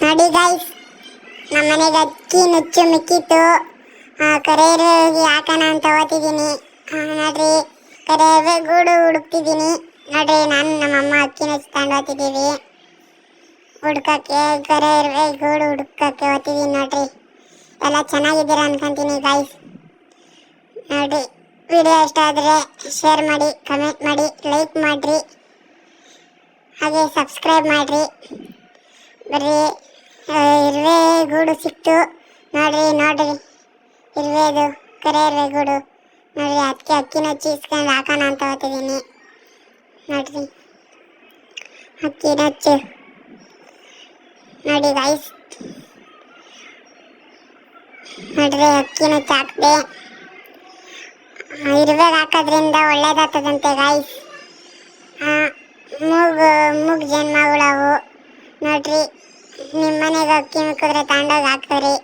ನೋಡಿ ಗೈಸ್, ನಮ್ಮ ಮನೆಗೆ ಅಕ್ಕಿ ನುಚ್ಚು ಮಿಕ್ಕಿತ್ತು. ಕರಿಬೇವಿಗೆ ಹಾಕೋಣ ಅಂತ ಓದ್ತಿದ್ದೀನಿ. ನೋಡ್ರಿ, ಕರಿಬೇವೆ ಗೂಡು ಹುಡುಕ್ತಿದ್ದೀನಿ. ನೋಡ್ರಿ, ನಾನು ನಮ್ಮಮ್ಮ ಅಕ್ಕಿ ನುಚ್ಚು ತಗೊಂಡು ಓದ್ತಿದ್ದೀವಿ. ಹುಡ್ಕಕ್ಕೆ ಕರಿಬೇವೆ ಗೂಡು ಹುಡುಕಕ್ಕೆ ಓದ್ತಿದ್ದೀನಿ. ನೋಡ್ರಿ, ಎಲ್ಲ ಚೆನ್ನಾಗಿದ್ದೀರಾ ಅನ್ಕೊಂತೀನಿ ಗೈಸ್. ನೋಡ್ರಿ, ವಿಡಿಯೋ ಇಷ್ಟ ಆದರೆ ಶೇರ್ ಮಾಡಿ, ಕಮೆಂಟ್ ಮಾಡಿ, ಲೈಕ್ ಮಾಡಿರಿ, ಹಾಗೆ ಸಬ್ಸ್ಕ್ರೈಬ್ ಮಾಡಿರಿ. ಬರ್ರಿ, ಇರುವೆ ಗೂಡು ಸಿಕ್ತು. ನೋಡ್ರಿ ಇರುವೆದು ಕರೆ ಇರುವೆ ಗೂಡು. ನೋಡ್ರಿ, ಅದಕ್ಕೆ ಅಕ್ಕಿನ ಚೀಸ್ಕೊಂಡು ಹಾಕೋಣ ಅಂತ ಹೋಗ್ತಿದ್ದೀನಿ. ನೋಡ್ರಿ, ಅಕ್ಕಿ ನಚ್ಚು ನೋಡಿ ಗೈಸ್. ನೋಡ್ರಿ, ಅಕ್ಕಿ ನಚ್ಚು ಹಾಕಿದೆ. ಇರುವೆಗೆ ಹಾಕೋದ್ರಿಂದ ಒಳ್ಳೇದಾಗ್ತದಂತೆ ಗೈಸ್. ಮೂಗು ಜನ್ಮಗಳವು. ನೋಡ್ರಿ, ನಿಮ್ಮ ಮನೆಗೆ ಅಕ್ಕಿ ಮಿಕ್ಕಿದ್ರೆ ತಗೊಂಡೋಗಿ ಹಾಕ್ರಿ.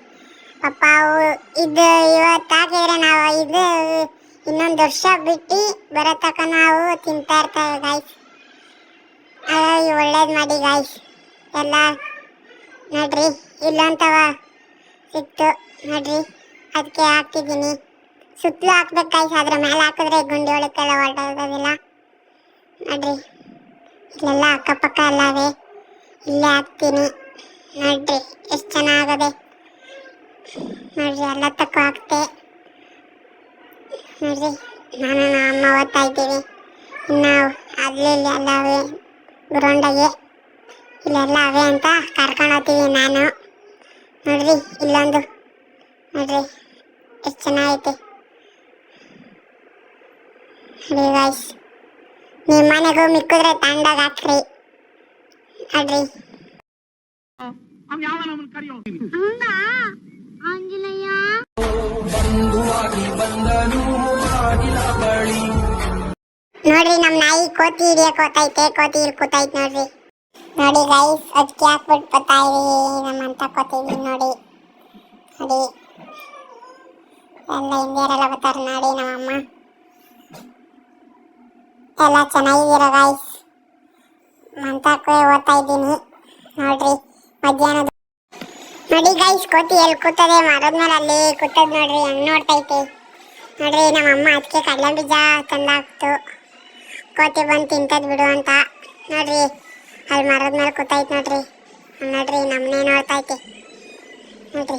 ಪಾಪ ಅವು ಇವತ್ತು ಹಾಕಿದ್ರೆ ನಾವು ಇನ್ನೊಂದು ವರ್ಷ ಬಿಟ್ಟು ಬರೋ ತನಕ ನಾವು ತಿಂತಾ ಇರ್ತೇವೆ ಗೈಸ್. ಒಳ್ಳೇದು ಮಾಡಿ ಗೈಸ್ ಎಲ್ಲ. ನೋಡ್ರಿ, ಇಲ್ಲೊಂತವ ಸಿಕ್ತು. ನೋಡ್ರಿ, ಅದಕ್ಕೆ ಹಾಕ್ತಿದ್ದೀನಿ. ಸುತ್ತಲೂ ಹಾಕ್ಬೇಕು ಗೈಸ್, ಅದ್ರ ಮೇಲೆ ಹಾಕಿದ್ರೆ ಗುಂಡಿ ಒಳಕ್ಕೆಲ್ಲ ಹೊರಟೋಗೋದಿಲ್ಲ. ನೋಡ್ರಿ, ಇಲ್ಲೆಲ್ಲ ಅಕ್ಕಪಕ್ಕ ಎಲ್ಲವೇ, ಇಲ್ಲೇ ಹಾಕ್ತೀನಿ. ನೋಡ್ರಿ, ಎಷ್ಟು ಚೆನ್ನಾಗದೆ. ನೋಡ್ರಿ, ಎಲ್ಲ ತಕ್ಕ ಹಾಕ್ತೆ. ನೋಡ್ರಿ, ನಾನು ನಮ್ಮ ಅಮ್ಮ ಓದ್ತಾ ಇದ್ದೀವಿ. ನಾವು ಅಲ್ಲಿ ಎಲ್ಲವೇ ಗ್ರೌಂಡಾಗೆ ಇಲ್ಲೆಲ್ಲ ಅವೇ ಅಂತ ಕರ್ಕೊಂಡು ಹೋಗ್ತೀವಿ ನಾನು. ನೋಡ್ರಿ, ಇಲ್ಲೊಂದು ನೋಡ್ರಿ ಎಷ್ಟು ಚೆನ್ನಾಗೈತೆ. ನೋಡಿ ಗೈಸ್, ನಿಮ್ಮ ಮನೆಗೂ ಮಿಕ್ಕಿದ್ರೆ ತಗೊಂಡೋಗಿ ಹಾಕ್ರಿ. ನೋಡ್ರಿ, ನೋಡ್ರಿ, ನಮ್ಮ ನಾಯಿ ಕೋತಿ ಹಿಡಿಯಕ್ ಹೋಗ್ತೈತೆ. ಕೋತಿ ಇಲ್ಲಿ ಕೂತೈತೆ ನೋಡ್ರಿ. ನೋಡಿ ಗೈಸ್, ಅದಕ್ಕೆ ಹಾಕ್ಬಿಟ್ಟು ಬರ್ತಾ ಇದೀವಿ ನಮ್ಮಂತ ಕೋತೀವಿ. ನೋಡಿ ಎಲ್ಲ ಹಿಂದಿಯರೆಲ್ಲ ಬರ್ತಾರೆ. ನೋಡಿ, ನಮ್ಮಮ್ಮ ಎಲ್ಲ ಚೆನ್ನಾಗಿದ್ದೀರ ಗೈಸ್. ಮಂತಕ್ಕೆ ಓದ್ತಾ ಇದ್ದೀನಿ. ನೋಡ್ರಿ, ಮಧ್ಯಾಹ್ನದ ನೋಡಿ ಗೈಸ್, ಕೋತಿ ಎಲ್ಲಿ ಕೂತದೆ, ಮರದ್ಮೇಲೆ ಅಲ್ಲಿ ಕೂತದ್ ನೋಡ್ರಿ, ಹೆಂಗ್ ನೋಡ್ತೈತೆ. ನೋಡ್ರಿ, ನಮ್ಮಮ್ಮ ಅದಕ್ಕೆ ಕಡಲೆ ಬೀಜ ತಂದಾಕ್ತು, ಕೋತಿ ಬಂದು ತಿಂತದ್ ಬಿಡು ಅಂತ. ನೋಡ್ರಿ, ಅಲ್ಲಿ ಮರದ ಮೇಲೆ ಕೂತೈತೆ ನೋಡ್ರಿ. ನೋಡ್ರಿ, ನಮ್ಮನ್ನೇ ನೋಡ್ತೈತೆ. ನೋಡ್ರಿ,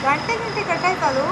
ಗಂಟೆ ಕಟ್ಟಾಯ್ತು ಅದು.